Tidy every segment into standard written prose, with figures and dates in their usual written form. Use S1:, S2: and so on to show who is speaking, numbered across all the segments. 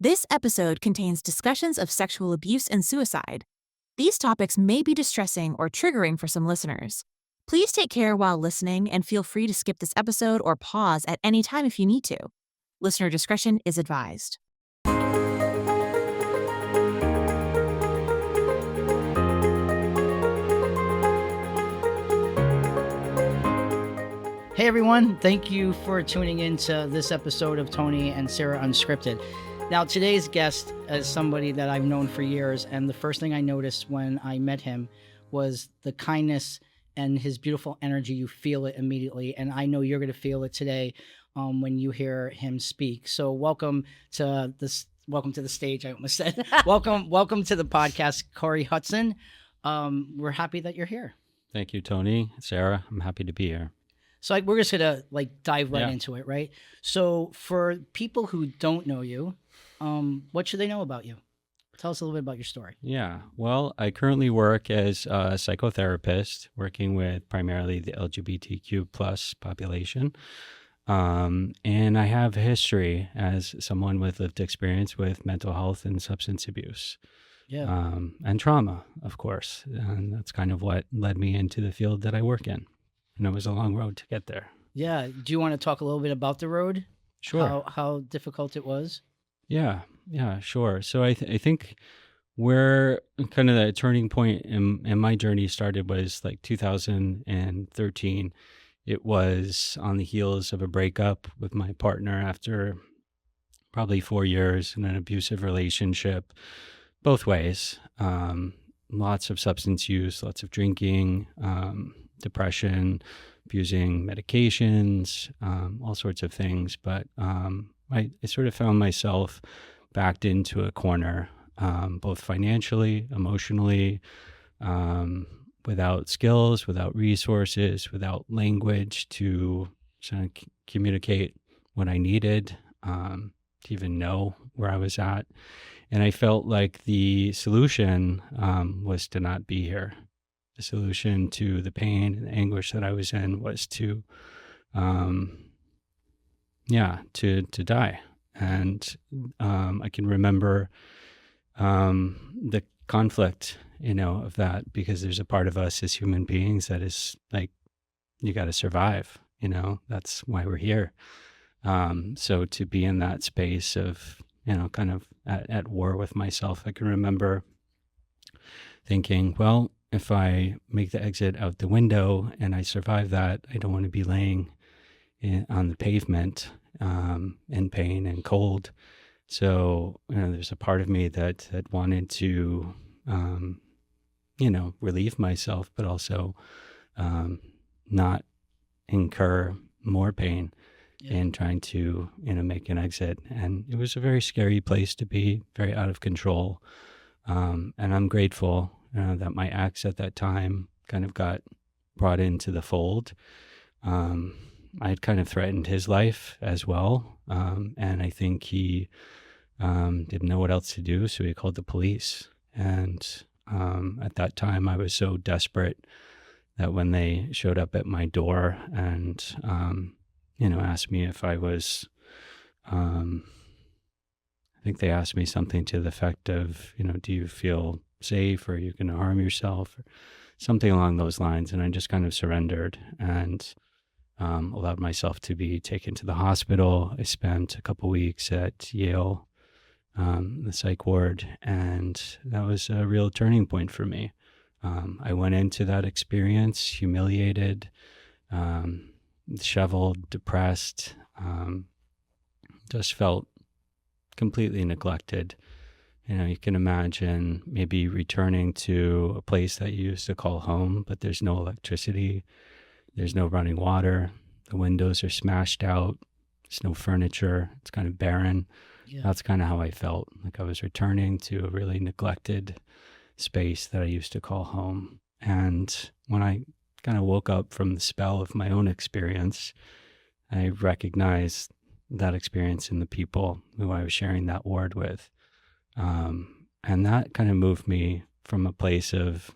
S1: This episode contains discussions of sexual abuse and suicide. These topics may be distressing or triggering for some listeners. Please take care while listening and feel free to skip this episode or pause at any time if you need to. Listener discretion is advised.
S2: Hey everyone, thank you for tuning in to this episode of Tony and Sarah Unscripted. Now today's guest is somebody that I've known for years, and the first thing I noticed when I met him was the kindness and his beautiful energy. You feel it immediately, and I know you're going to feel it today when you hear him speak. So welcome to the stage, I almost said. welcome to the podcast, Corey Hudson. We're happy that you're here.
S3: Thank you, Tony, Sarah. I'm happy to be here.
S2: So we're just going to dive right into it, right? So for people who don't know you, what should they know about you? Tell us a little bit about your story.
S3: Yeah. Well, I currently work as a psychotherapist, working with primarily the LGBTQ plus population. And I have a history as someone with lived experience with mental health and substance abuse.
S2: Yeah.
S3: And trauma, of course. And that's kind of what led me into the field that I work in. And it was a long road to get there.
S2: Yeah. Do you want to talk a little bit about the road?
S3: Sure.
S2: How difficult it was?
S3: Yeah, sure. So I think where kind of the turning point in my journey started was like 2013. It was on the heels of a breakup with my partner after probably 4 years in an abusive relationship, both ways. Lots of substance use, lots of drinking, depression, abusing medications, all sorts of things. But I sort of found myself backed into a corner, both financially, emotionally, without skills, without resources, without language to kind of communicate what I needed, to even know where I was at. And I felt like the solution was to not be here. The solution to the pain and the anguish that I was in was to die. And I can remember the conflict, of that, because there's a part of us as human beings that is like, you got to survive, that's why we're here. So to be in that space of, kind of at war with myself, I can remember thinking, well, if I make the exit out the window and I survive that, I don't want to be laying on the pavement in pain and cold. So, there's a part of me that wanted to, relieve myself, but also not incur more pain in trying to, make an exit. And it was a very scary place to be, very out of control. And I'm grateful that my ex at that time kind of got brought into the fold. I had kind of threatened his life as well. And I think he didn't know what else to do, so he called the police. And at that time, I was so desperate that when they showed up at my door and, asked me if I was, I think they asked me something to the effect of, do you feel safe, or are you going to harm yourself, or something along those lines. And I just kind of surrendered and allowed myself to be taken to the hospital. I spent a couple weeks at Yale, the psych ward, and that was a real turning point for me. I went into that experience humiliated, disheveled, depressed, just felt completely neglected. You can imagine maybe returning to a place that you used to call home, but there's no electricity, there's no running water, the windows are smashed out, there's no furniture, it's kind of barren. Yeah. That's kind of how I felt, like I was returning to a really neglected space that I used to call home. And when I kind of woke up from the spell of my own experience, I recognized that experience in the people who I was sharing that ward with. And that kind of moved me from a place of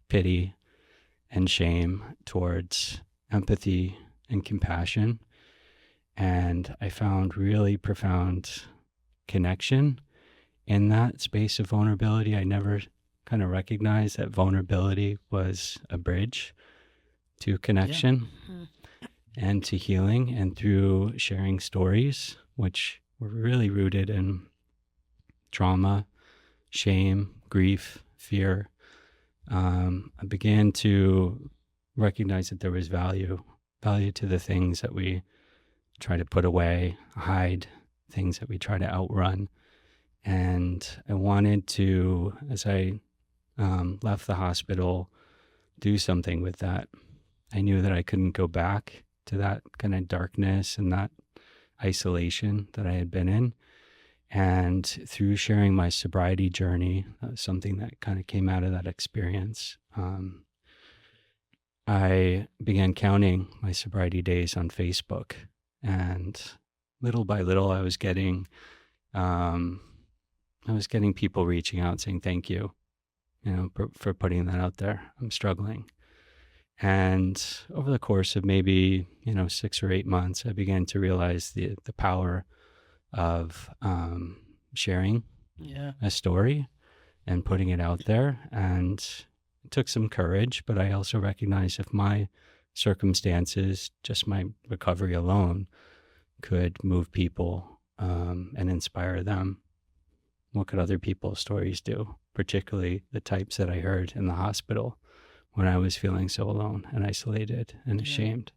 S3: pity and shame towards empathy and compassion. And I found really profound connection in that space of vulnerability. I never kind of recognized that vulnerability was a bridge to connection and to healing, and through sharing stories, which were really rooted in trauma, shame, grief, fear. I began to recognize that there was value to the things that we try to put away, hide, things that we try to outrun. And I wanted to, as I left the hospital, do something with that. I knew that I couldn't go back to that kind of darkness and that isolation that I had been in. And through sharing my sobriety journey, something that kind of came out of that experience, I began counting my sobriety days on Facebook. And little by little, I was getting people reaching out saying, thank you, for putting that out there. I'm struggling. And over the course of maybe, 6 or 8 months, I began to realize the power of sharing a story and putting it out there. And it took some courage, but I also recognized if my circumstances, just my recovery alone, could move people and inspire them, what could other people's stories do? Particularly the types that I heard in the hospital when I was feeling so alone and isolated and ashamed.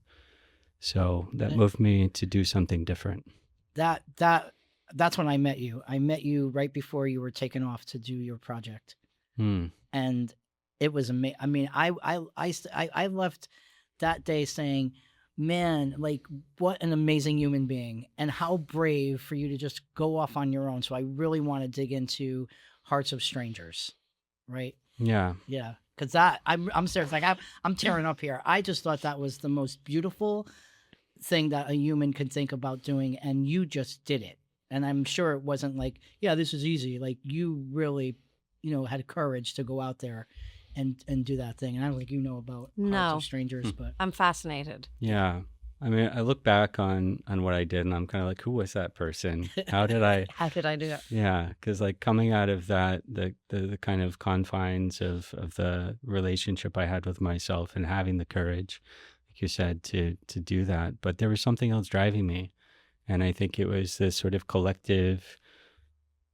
S3: So that moved me to do something different.
S2: That's when I met you. I met you right before you were taken off to do your project. And it was amazing. I mean, I left that day saying, man, like, what an amazing human being, and how brave for you to just go off on your own. So I really want to dig into Hearts of Strangers, right?
S3: Yeah.
S2: Because I'm serious. Like, I'm tearing up here. I just thought that was the most beautiful thing that a human could think about doing, and you just did it. And I'm sure it wasn't like, yeah, this is easy. Like, you really, had courage to go out there and do that thing. And I don't think about Hearts of Strangers, but
S4: I'm fascinated.
S3: Yeah. I mean, I look back on what I did, and I'm kind of like, who was that person? How did I
S4: do it?
S3: Yeah, because like coming out of that, the kind of confines of the relationship I had with myself, and having the courage, like you said, to do that. But there was something else driving me. And I think it was this sort of collective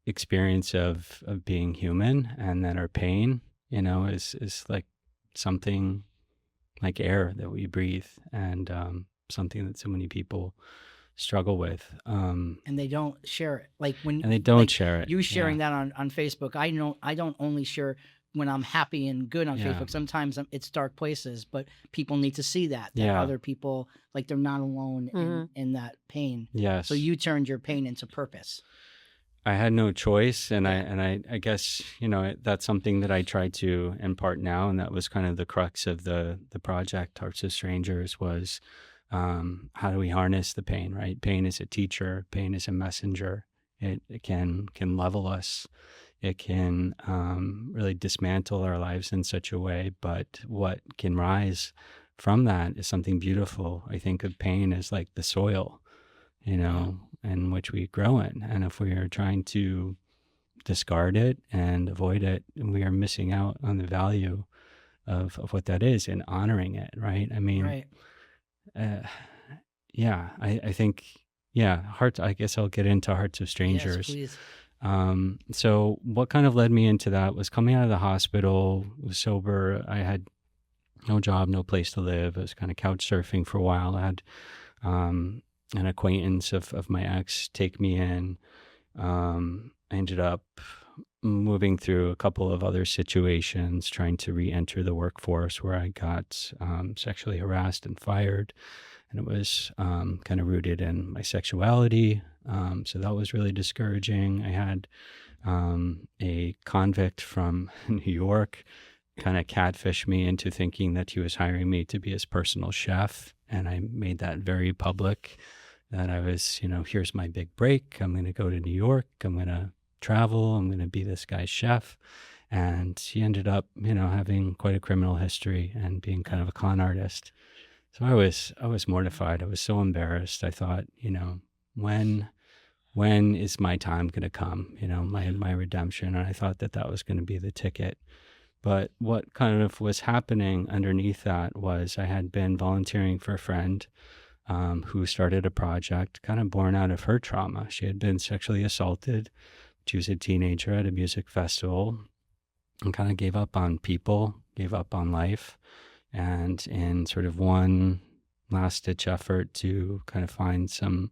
S3: experience of being human, and that our pain, is like something like air that we breathe, and something that so many people struggle with.
S2: And they don't share it.
S3: Share it.
S2: You sharing that on Facebook. I don't only share when I'm happy and good on Facebook. Sometimes it's dark places, but people need to see that other people, like, they're not alone in that pain.
S3: Yes.
S2: So you turned your pain into purpose.
S3: I had no choice, and I guess that's something that I try to impart now, and that was kind of the crux of the project, Hearts of Strangers, was how do we harness the pain, right? Pain is a teacher. Pain is a messenger. It can level us. It can really dismantle our lives in such a way, but what can rise from that is something beautiful. I think of pain as like the soil, in which we grow in. And if we are trying to discard it and avoid it, we are missing out on the value of what that is, and honoring it, right? I mean, I think, Hearts, I guess I'll get into Hearts of Strangers.
S2: Yes, please.
S3: So what kind of led me into that was coming out of the hospital, was sober. I had no job, no place to live. I was kind of couch surfing for a while. I had an acquaintance of my ex take me in. I ended up moving through a couple of other situations, trying to re-enter the workforce, where I got sexually harassed and fired. And it was kind of rooted in my sexuality. So that was really discouraging. I had a convict from New York kind of catfish me into thinking that he was hiring me to be his personal chef. And I made that very public, that I was, here's my big break. I'm going to go to New York. I'm going to travel. I'm going to be this guy's chef. And he ended up, having quite a criminal history and being kind of a con artist. So I was mortified. I was so embarrassed. I thought, when when is my time going to come, my redemption. And I thought that was going to be the ticket. But what kind of was happening underneath that was I had been volunteering for a friend who started a project kind of born out of her trauma. She had been sexually assaulted. She was a teenager at a music festival and kind of gave up on people, gave up on life. And in sort of one last ditch effort to kind of find some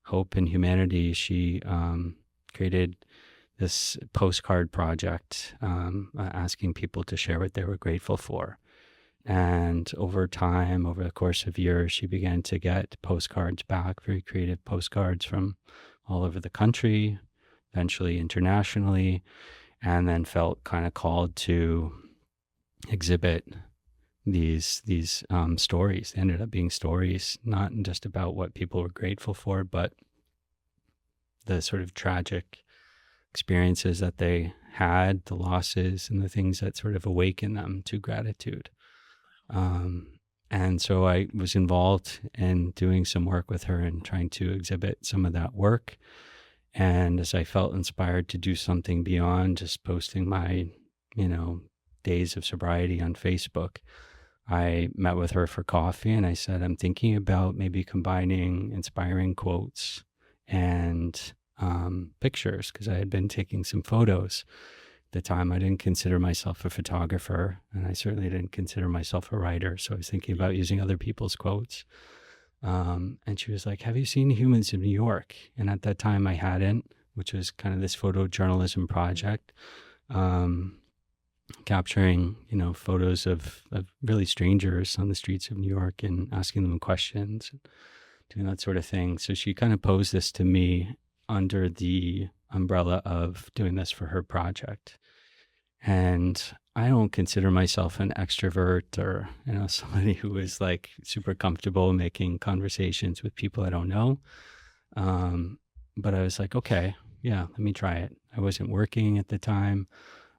S3: hope in humanity, she created this postcard project asking people to share what they were grateful for. And over time, over the course of years, she began to get postcards back, very creative postcards from all over the country, eventually internationally, and then felt kind of called to exhibit these stories. They ended up being stories, not just about what people were grateful for, but the sort of tragic experiences that they had, the losses, and the things that sort of awaken them to gratitude. And so I was involved in doing some work with her and trying to exhibit some of that work. And as I felt inspired to do something beyond just posting my, days of sobriety on Facebook, I met with her for coffee and I said, I'm thinking about maybe combining inspiring quotes and pictures, because I had been taking some photos. At the time, I didn't consider myself a photographer, and I certainly didn't consider myself a writer. So I was thinking about using other people's quotes. And she was like, have you seen Humans of New York? And at that time I hadn't, which was kind of this photojournalism project, capturing, photos of really strangers on the streets of New York and asking them questions, doing that sort of thing. So she kind of posed this to me under the umbrella of doing this for her project. And I don't consider myself an extrovert or, somebody who is like super comfortable making conversations with people I don't know. But I was like, okay, yeah, let me try it. I wasn't working at the time.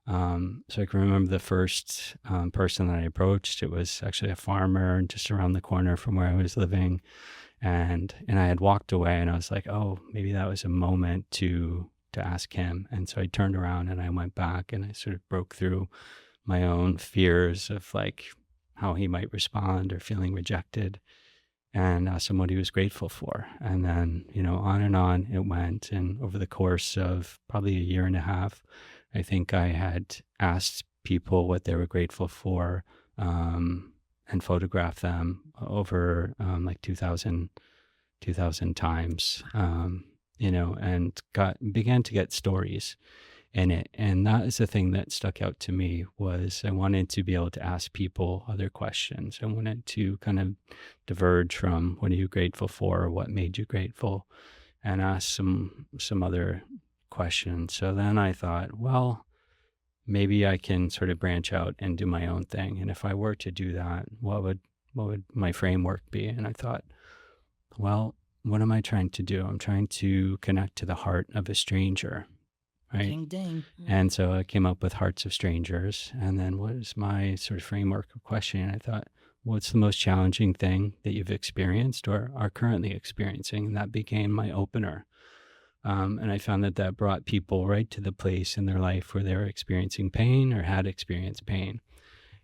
S3: So I can remember the first person that I approached. It was actually a farmer just around the corner from where I was living. And I had walked away and I was like, oh, maybe that was a moment to ask him. And so I turned around and I went back and I sort of broke through my own fears of like how he might respond or feeling rejected, and asked him what he was grateful for. And then, on and on it went. And over the course of probably a year and a half, I think I had asked people what they were grateful for, and photographed them over like 2,000 times, and began to get stories in it. And that is the thing that stuck out to me, was I wanted to be able to ask people other questions. I wanted to kind of diverge from what are you grateful for, what made you grateful, and ask some other questions. So then I thought, well, maybe I can sort of branch out and do my own thing. And if I were to do that, what would my framework be? And I thought, well, what am I trying to do? I'm trying to connect to the heart of a stranger, right?
S2: Ding, ding.
S3: And so I came up with Hearts of Strangers. And then what is my sort of framework of questioning? I thought, what's the most challenging thing that you've experienced or are currently experiencing? And that became my opener. And I found that brought people right to the place in their life where they were experiencing pain or had experienced pain.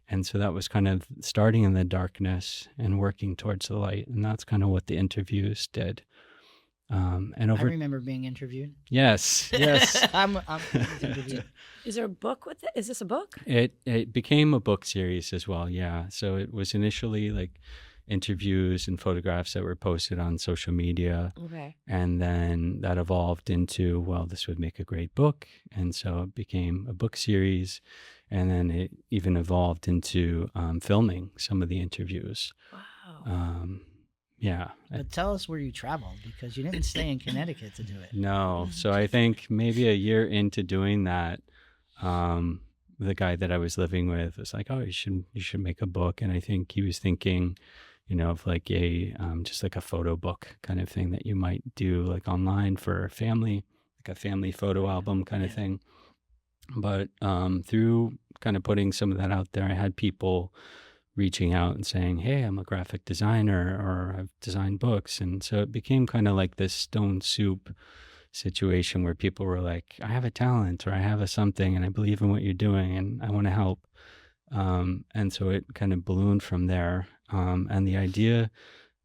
S3: And so that was kind of starting in the darkness and working towards the light. And that's kind of what the interviews did. And
S2: I remember being interviewed.
S3: Yes.
S2: I'm interviewed.
S4: Is there a book with it? Is this a book?
S3: It became a book series as well. Yeah. So it was initially like interviews and photographs that were posted on social media.
S4: Okay.
S3: And then that evolved into, well, this would make a great book. And so it became a book series. And then it even evolved into filming some of the interviews.
S4: Wow.
S3: Yeah.
S2: But tell us where you traveled, because you didn't stay in Connecticut to do it.
S3: No. So I think maybe a year into doing that, the guy that I was living with was like, oh, you should make a book. And I think he was thinking, of like just like a photo book kind of thing that you might do like online for a family, like a family photo album kind of thing. But through kind of putting some of that out there, I had people reaching out and saying, hey, I'm a graphic designer, or I've designed books. And so it became kind of like this stone soup situation where people were like, I have a talent or I have a something and I believe in what you're doing and I want to help. And so it kind of ballooned from there. And the idea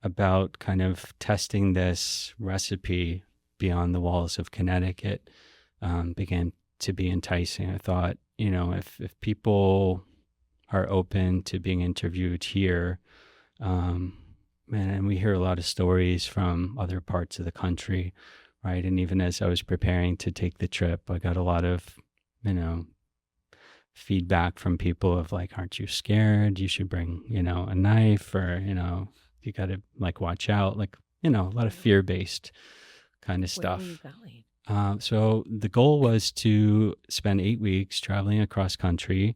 S3: about kind of testing this recipe beyond the walls of Connecticut began to be enticing. I thought, if people are open to being interviewed here, and we hear a lot of stories from other parts of the country, right? And even as I was preparing to take the trip, I got a lot of, feedback from people of like, aren't you scared? You should bring, a knife, or, you got to like watch out, like, a lot of fear-based kind of stuff.
S4: Where were you going?
S3: So the goal was to spend 8 weeks traveling across country.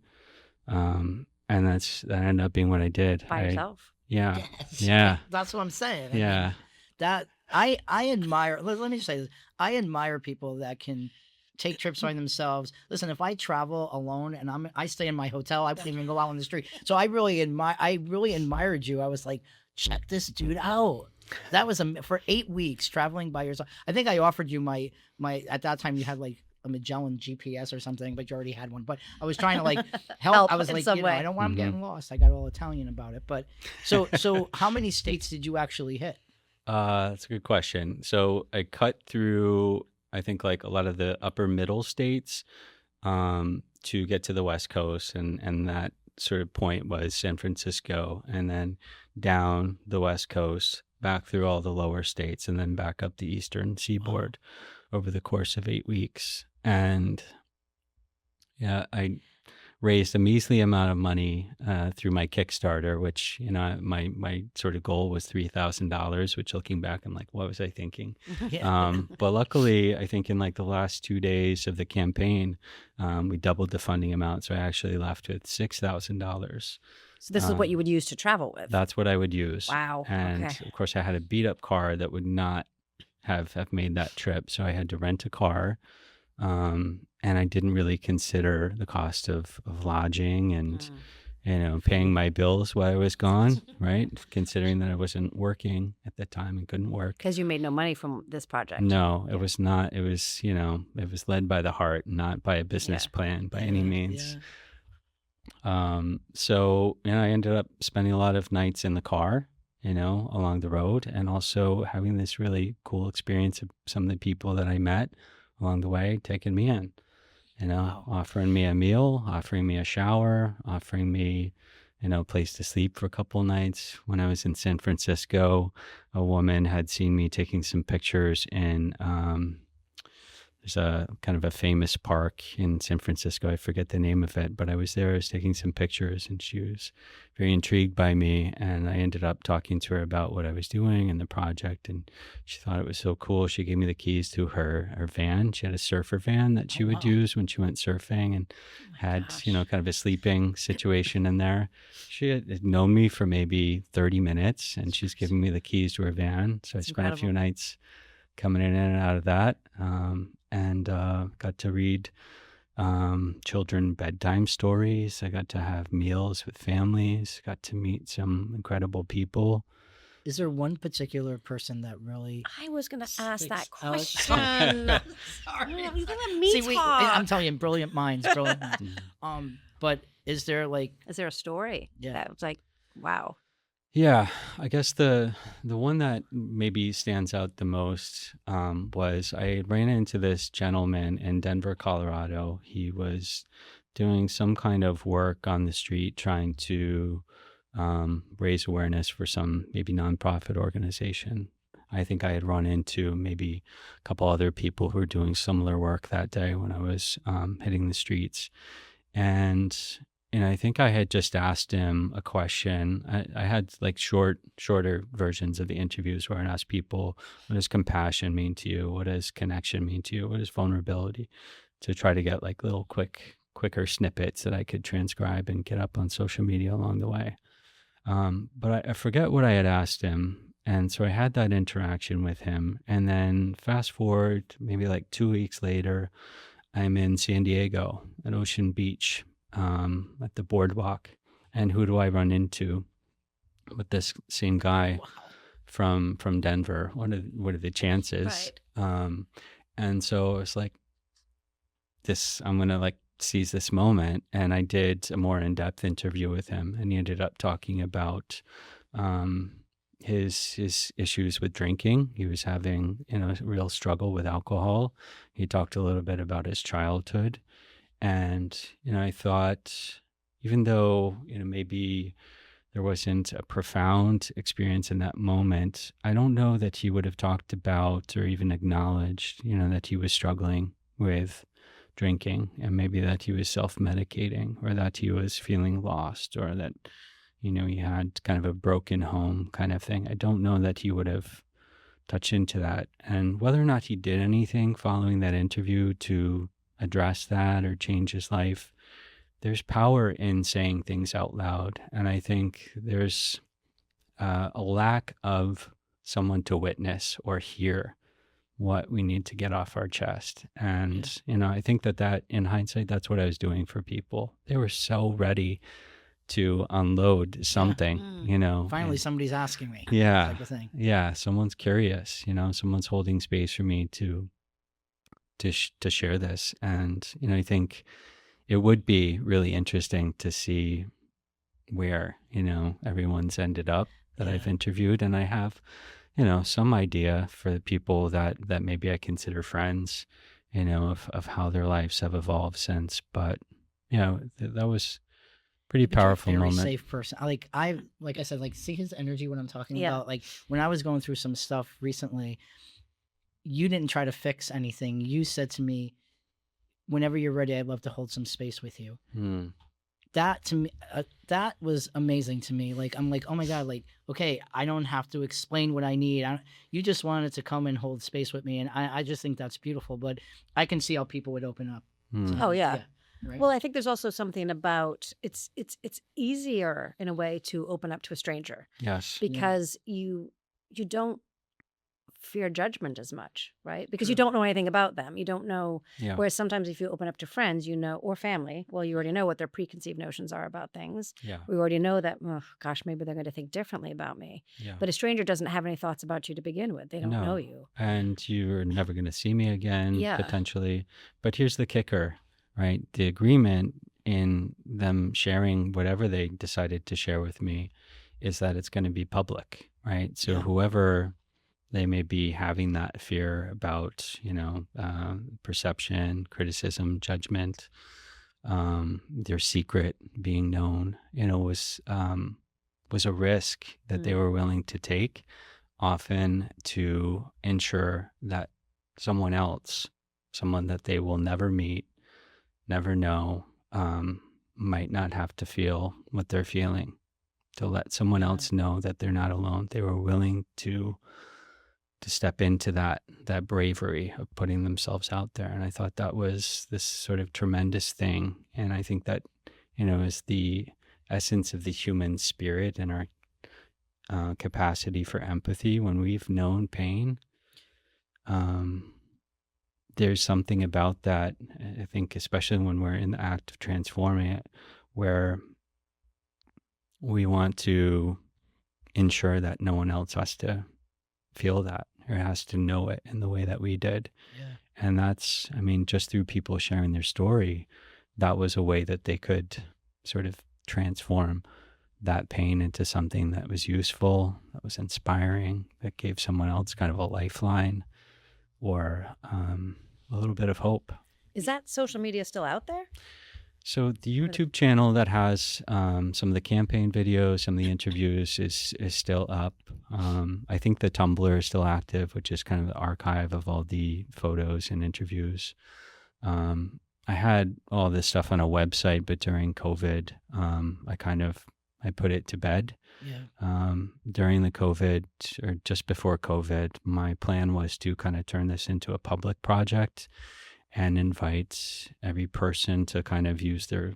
S3: And that ended up being what I did.
S4: By yourself?
S3: Yeah.
S2: Yes.
S3: Yeah.
S2: That's what I'm saying. I
S3: Yeah.
S2: mean, that I admire. Let me just say this. I admire people that can take trips by themselves. Listen, if I travel alone and I stay in my hotel, I wouldn't even go out on the street. So I really admired you. I was like, check this dude out. That was for 8 weeks traveling by yourself. I think I offered you my at that time you had like a Magellan GPS or something, but you already had one. But I was trying to like help. I was
S4: in
S2: like,
S4: some way.
S2: I don't want them getting lost. I got all Italian about it. But so how many states did you actually hit?
S3: That's a good question. So I cut through, I think, like a lot of the upper middle states to get to the West Coast. And that sort of point was San Francisco, and then down the West Coast, back through all the lower states, and then back up the Eastern Seaboard over the course of 8 weeks. And yeah, I raised a measly amount of money through my Kickstarter, which, my sort of goal was $3,000, which looking back, I'm like, what was I thinking?
S2: Yeah.
S3: But luckily, I think in like the last 2 days of the campaign, we doubled the funding amount. So I actually left with $6,000.
S4: So this is what you would use to travel with?
S3: That's what I would use.
S4: Wow.
S3: And
S4: Okay.
S3: of course, I had a beat up car that would not have made that trip. So I had to rent a car. And I didn't really consider the cost of lodging and, paying my bills while I was gone, right? Considering that I wasn't working at the time and couldn't work.
S4: Because you made no money from this project.
S3: No, it was not. It was, it was led by the heart, not by a business plan by any means. So, I ended up spending a lot of nights in the car, along the road, and also having this really cool experience of some of the people that I met along the way taking me in, offering me a meal, offering me a shower, offering me, a place to sleep for a couple of nights. When I was in San Francisco, a woman had seen me taking some pictures in, there's a kind of a famous park in San Francisco. I forget the name of it, but I was there, I was taking some pictures, and she was very intrigued by me. And I ended up talking to her about what I was doing and the project. And she thought it was so cool. She gave me the keys to her van. She had a surfer van that she would use when she went surfing, and had, kind of a sleeping situation in there. She had known me for maybe 30 minutes, and she's giving me the keys to her van. So I spent a few nights coming in and out of that. And got to read children bedtime stories. I got to have meals with families, got to meet some incredible people.
S2: Is there one particular person that really...
S4: I was going to ask that
S2: Oh,
S4: question.
S2: sorry.
S4: You're going to let me
S2: See,
S4: talk.
S2: I'm telling you, brilliant minds. But is there like...
S4: Is there a story that was like, wow?
S3: Yeah, I guess the one that maybe stands out the most was I ran into this gentleman in Denver, Colorado. He was doing some kind of work on the street trying to raise awareness for some maybe nonprofit organization. I think I had run into maybe a couple other people who were doing similar work that day when I was hitting the streets. And I think I had just asked him a question. I had like shorter versions of the interviews where I'd ask people, what does compassion mean to you? What does connection mean to you? What is vulnerability? To try to get like little quicker snippets that I could transcribe and get up on social media along the way. But I forget what I had asked him. And so I had that interaction with him. And then fast forward, maybe like 2 weeks later, I'm in San Diego at Ocean Beach. At the boardwalk, and who do I run into? With this same guy from Denver. What are the chances?
S4: Right.
S3: And so I was like, I'm going to like seize this moment. And I did a more in-depth interview with him, and he ended up talking about his issues with drinking. He was having, a real struggle with alcohol. He talked a little bit about his childhood. And, I thought, even though, maybe there wasn't a profound experience in that moment, I don't know that he would have talked about or even acknowledged, that he was struggling with drinking, and maybe that he was self-medicating, or that he was feeling lost, or that, he had kind of a broken home kind of thing. I don't know that he would have touched into that. And whether or not he did anything following that interview to address that or change his life, there's power in saying things out loud. And I think there's a lack of someone to witness or hear what we need to get off our chest. And, I think that in hindsight, that's what I was doing for people. They were so ready to unload something,
S2: Finally,
S3: and
S2: somebody's asking me.
S3: yeah,
S2: Type of thing.
S3: yeah. Someone's curious, someone's holding space for me to share this. And, I think it would be really interesting to see where, everyone's ended up that I've interviewed. And I have, some idea for the people that maybe I consider friends, of how their lives have evolved since. But, that was pretty powerful
S2: You're a very
S3: moment.
S2: safe person. Like I said, like see his energy when I'm talking
S4: Yeah.
S2: about, like when I was going through some stuff recently, you didn't try to fix anything. You said to me, whenever you're ready, I'd love to hold some space with you. That to me, that was amazing to me. Like, I'm like, oh my God, like, okay, I don't have to explain what I need. You just wanted to come and hold space with me. And I just think that's beautiful, but I can see how people would open up.
S4: Oh, yeah.
S2: Right?
S4: Well, I think there's also something about it's easier in a way to open up to a stranger
S3: Yes.
S4: because you don't fear judgment as much, right? Because you don't know anything about them. You don't know.
S3: Yeah.
S4: Whereas sometimes if you open up to friends, or family, well, you already know what their preconceived notions are about things.
S3: Yeah.
S4: We already know that, oh, gosh, maybe they're going to think differently about me.
S3: Yeah.
S4: But a stranger doesn't have any thoughts about you to begin with. They don't know you.
S3: And you're never going to see me again,
S4: Yeah.
S3: potentially. But here's the kicker, right? The agreement in them sharing whatever they decided to share with me is that it's going to be public, right? So whoever they may be having that fear about, perception, criticism, judgment, their secret being known, was a risk that they were willing to take, often to ensure that someone else, someone that they will never meet, never know, might not have to feel what they're feeling, to let someone else know that they're not alone. They were willing to step into that bravery of putting themselves out there. And I thought that was this sort of tremendous thing. And I think that, is the essence of the human spirit and our capacity for empathy. When we've known pain, there's something about that, I think, especially when we're in the act of transforming it, where we want to ensure that no one else has to feel that or has to know it in the way that we did.
S2: Yeah.
S3: And that's, just through people sharing their story, that was a way that they could sort of transform that pain into something that was useful, that was inspiring, that gave someone else kind of a lifeline or a little bit of hope.
S4: Is that social media still out there?
S3: So the YouTube channel that has some of the campaign videos, some of the interviews is still up. I think the Tumblr is still active, which is kind of the archive of all the photos and interviews. I had all this stuff on a website, but during COVID, I put it to bed.
S2: Yeah.
S3: During the COVID, or just before COVID, my plan was to kind of turn this into a public project and invite every person to kind of use their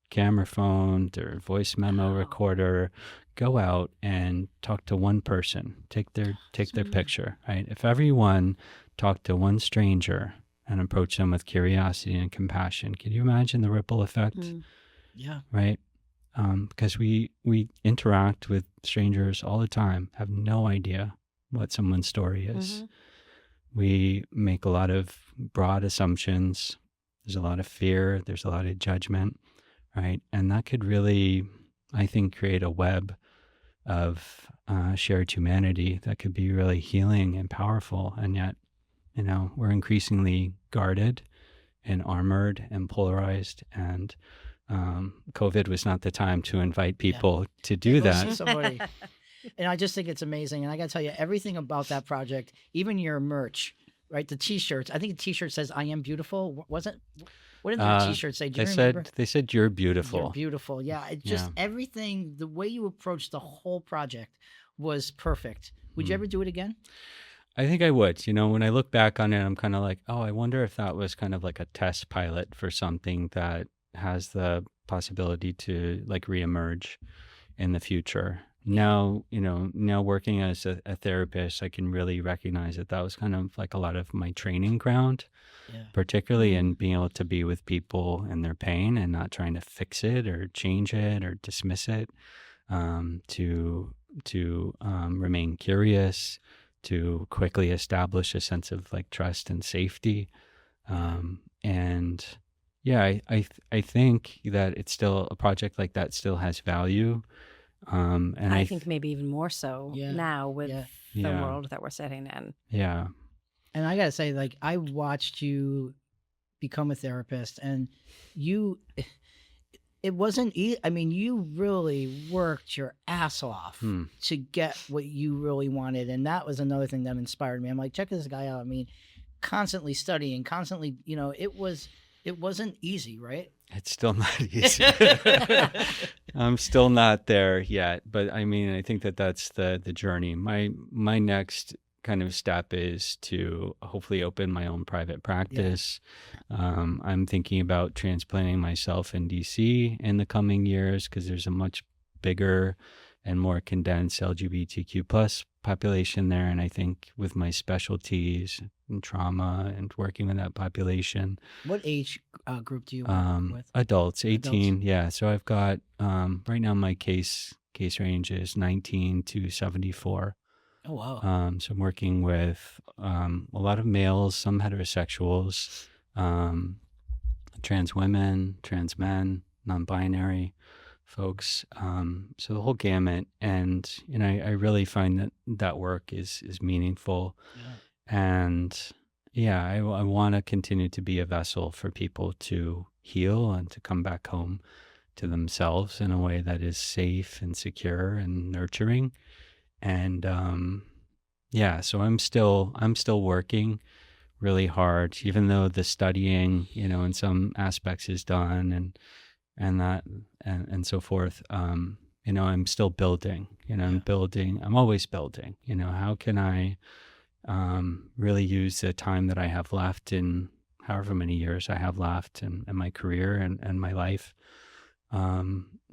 S3: camera phone, their voice memo recorder, go out and talk to one person, take their picture, right? If everyone talked to one stranger and approached them with curiosity and compassion, can you imagine the ripple effect?
S2: Yeah.
S3: Right? Because we interact with strangers all the time, have no idea what someone's story is. we make a lot of broad assumptions. There's a lot of fear. There's a lot of judgment, right? And that could really, I think, create a web of shared humanity that could be really healing and powerful. And yet, we're increasingly guarded and armored and polarized. And COVID was not the time to invite people to do
S2: Go see
S3: that.
S2: somebody. And I just think it's amazing. And I got to tell you, everything about that project, even your merch, right? The T-shirts. I think the T-shirt says "I am beautiful." Wasn't? What did the T-shirt say? Do you remember?
S3: They said you're beautiful.
S2: You're beautiful. Yeah. It just everything. The way you approached the whole project was perfect. Would you ever do it again?
S3: I think I would. When I look back on it, I'm kind of like, oh, I wonder if that was kind of like a test pilot for something that has the possibility to like reemerge in the future. Now, now working as a therapist, I can really recognize that was kind of like a lot of my training ground, particularly in being able to be with people and their pain and not trying to fix it or change it or dismiss it, to remain curious, to quickly establish a sense of like trust and safety. And yeah, I think that it's still a project like that still has value. And
S4: I think maybe even more so now with the world that we're sitting in.
S3: Yeah.
S2: And I got to say, like, I watched you become a therapist, and it wasn't easy. I mean, you really worked your ass off to get what you really wanted. And that was another thing that inspired me. I'm like, check this guy out. I mean, constantly studying, constantly, it wasn't easy, right?
S3: It's still not easy. I'm still not there yet. But I mean, I think that's the journey. My next kind of step is to hopefully open my own private practice. I'm thinking about transplanting myself in DC in the coming years because there's a much bigger and more condensed LGBTQ plus population there. And I think with my specialties in trauma and working with that population.
S2: What age group do you work with?
S3: Adults, 18. Adults. Yeah. So I've got, right now my case range is 19 to 74.
S2: Oh, wow.
S3: So I'm working with a lot of males, some heterosexuals, trans women, trans men, non-binary folks. So the whole gamut. And, I really find that work is meaningful. Yeah. And yeah, I want to continue to be a vessel for people to heal and to come back home to themselves in a way that is safe and secure and nurturing. And so I'm still working really hard, even though the studying, in some aspects is done and so forth. I'm still building. I'm always building. How can I really use the time that I have left in however many years I have left in my career and my life,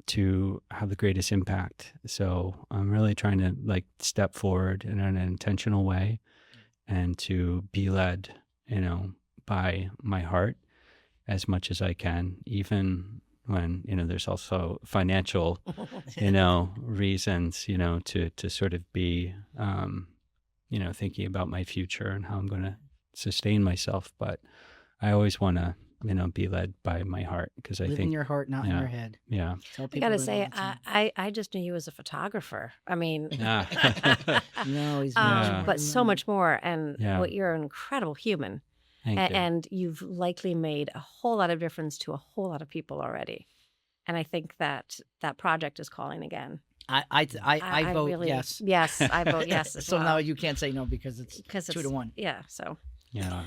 S3: to have the greatest impact. So I'm really trying to like step forward in an intentional way and to be led, by my heart as much as I can, even when, there's also financial, reasons, to sort of be, thinking about my future and how I'm going to sustain myself. But I always want to, be led by my heart because I think
S2: in your heart, not in your head.
S3: Yeah.
S2: Tell
S4: I
S2: people
S4: gotta say, I just knew you as a photographer. I mean,
S2: no, he's
S4: but so much more. And
S3: Yeah.
S4: you're an incredible human.
S3: Thank you.
S4: And you've likely made a whole lot of difference to a whole lot of people already. And I think that project is calling again.
S2: I vote
S4: really,
S2: yes.
S4: Yes, I vote yes as
S2: So
S4: well.
S2: now you can't say no because it's 2-1.
S4: Yeah, so.
S3: Yeah.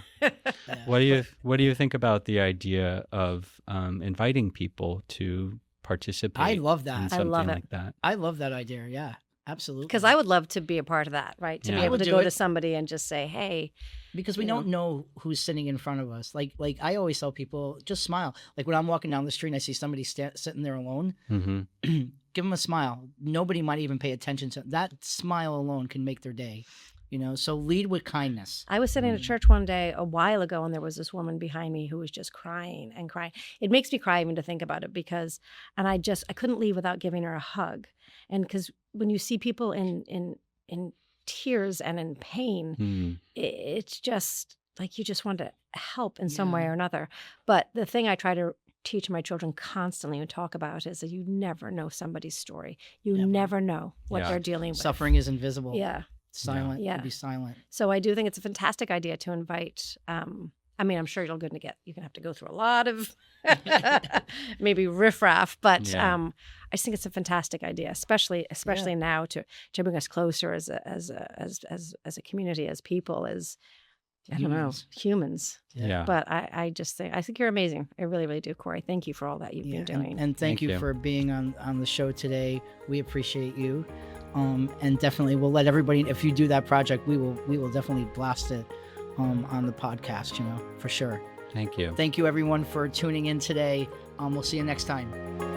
S3: What do you think about the idea of inviting people to participate?
S2: I love that.
S3: In something
S4: I love it.
S3: like that.
S2: I love that idea. Yeah, absolutely.
S4: Because I would love to be a part of that, right? To
S3: Yeah.
S4: be
S3: I
S4: able
S2: would
S4: to
S2: do
S4: go
S2: it.
S4: to somebody and just say, hey.
S2: Because we don't know who's sitting in front of us. Like I always tell people, just smile. Like when I'm walking down the street and I see somebody sitting there alone,
S3: Mm-hmm.
S2: give them a smile. Nobody might even pay attention to that. Smile alone can make their day. So lead with kindness.
S4: I was sitting at church one day a while ago, and there was this woman behind me who was just crying and crying. It makes me cry even to think about it and I couldn't leave without giving her a hug. And because when you see people in tears and in pain. It's just like you just want to help in some way or another. But the thing I try to teach my children constantly and talk about is that you never know somebody's story. You never know what they're dealing with.
S2: Suffering is invisible.
S4: Yeah.
S2: Silent.
S4: Yeah.
S2: Be silent.
S4: So I do think it's a fantastic idea to invite. I mean, I'm sure you're going to have to go through a lot of maybe riffraff, but I just think it's a fantastic idea, especially now to bring us closer as a community, as people, as humans.
S3: Yeah.
S4: But I think you're amazing. I really, really do, Corey. Thank you for all that you've been doing.
S2: And thank you for being on the show today. We appreciate you. And definitely we'll let everybody, if you do that project, we will definitely blast it on the podcast, for sure.
S3: Thank you.
S2: Thank you everyone for tuning in today. We'll see you next time.